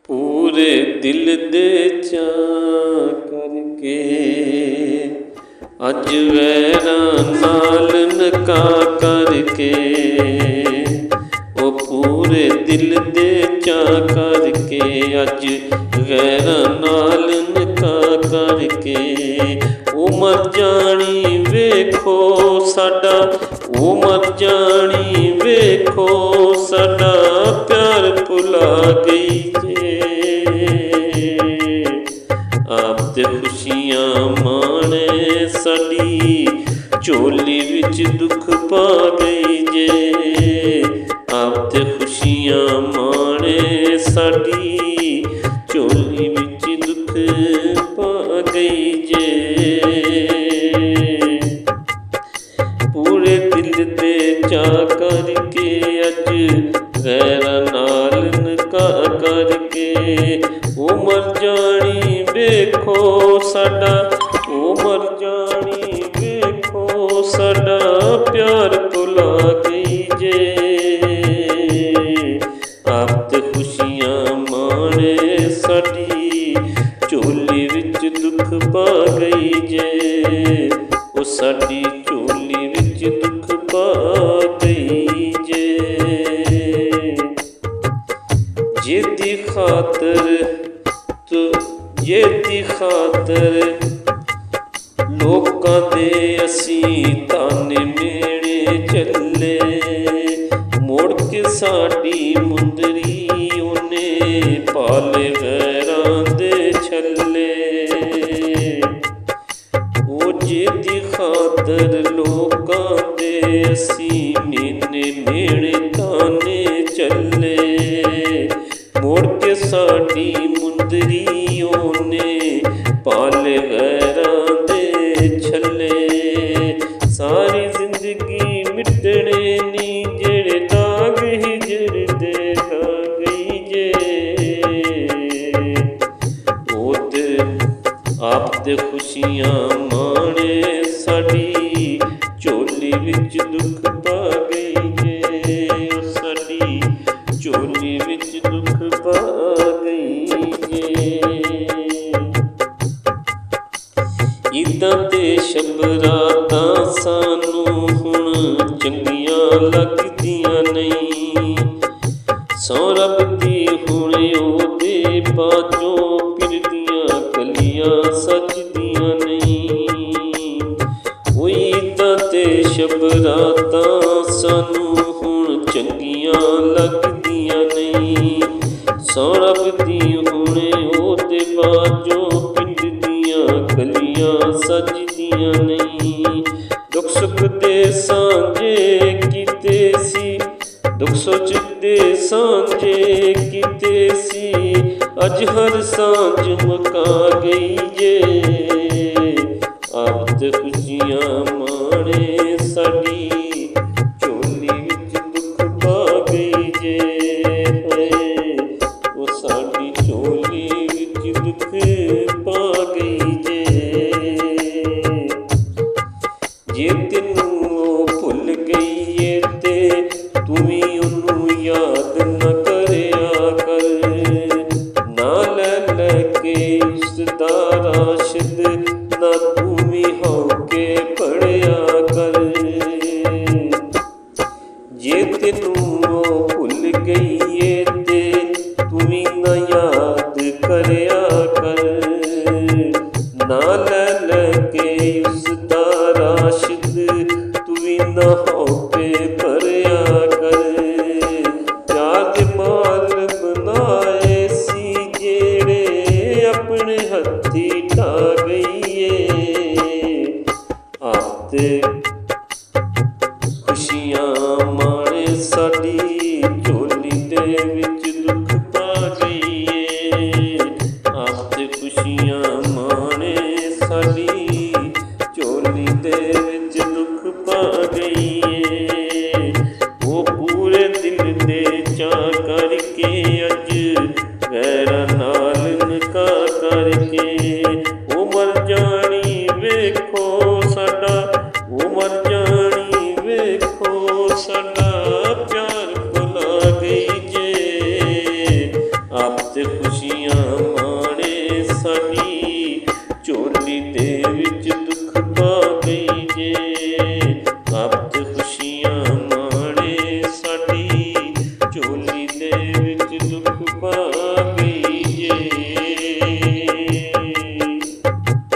पूरे दिल दे चा करके अज वैरां नाल नका करके ओ पूरे दिल दे चा करके अज वैरां नाल नका करके ओ मर जानी वेखो साडा ओ मर जानी वेखो साडा प्यार भुला गई जे आप ते खुशियां माणे साडी झोली विच दुख पा गई जे आप ते खुशियां माणे साडी झोली विच दुख पा गई जे पूरे दिल दे चा करके अज गैरां नाल नका करके ओ मर जानी वेखो साडा ओ मर जानी वेखो साडा प्यार भुला गई जे आप ते खुशियां माणे साडी झोली विच दुख पा गई जे ओ साडी झोली विच दुख पा गई जे जेदी खातर तो जेदी खातर लोकां दे असीं ताने मेणे चले मुड़ के साडी मुंदरी ओने पाले गैरां दे छल्ले ओ जेदी खातर लोकां दे असीं मेणे ताने चले मुड़ के साडी मुंदरी ओने पाले गैरां दे छल्ले सारी जिंदगी मिटने नी जेड़े दाग हिजर दे ला गई जे ओ ते आप ते खुशियां माणे साडी झोली विच दुख पा गई जे साडी झोली विच दुख पा गई जे इदां ते शबरातां सानू हुण चंगियां लगदियां नहीं सौ रब दी हुण ओहदे बाजों फिरदियां कलियां सजदियां नहीं ओई इदां ते शबरातां सानू हुण चंगियां लगदियां नहीं सौ रब दी हुण ओहदे बाजों फिरदियां कलियां सजदियां नहीं दुख सुख दे सांझे कीते सी दुख सुख दे सांझे कीते सी अज हर सांझ मुका गई जे आप ते खुशियां माणे साडी झोली विच दुख पा गई जे ओ साडी झोली विच दुख पा गई जे जे तैनूं भुल गई ए ते तू भी ओनू याद न करिया कर ना ले के उसदा राशिद ना तू भी होके पढ़िया कर जे तैनूं भुल गई ए ते तू भी ना याद करिया कर ना ले के उसदा राशिद तू भी ना होके पढ़िया कर याद माल बनाए सी जेड़े अपने हथी ढा गई ए आप ते खुशियां माणे साडी झोली दे विच दुख पा गई ए आप ते खुशियां माणे साडी झोली दे विच दुख पा गई ए वो पूरे दिल दे चा करके अज गैरां नाल नका करके ओ मर जानी वेखो साडा ओ मर जानी वेखो साडा प्यार भुला गई जे आप ते खुशी ਆਪਣੇ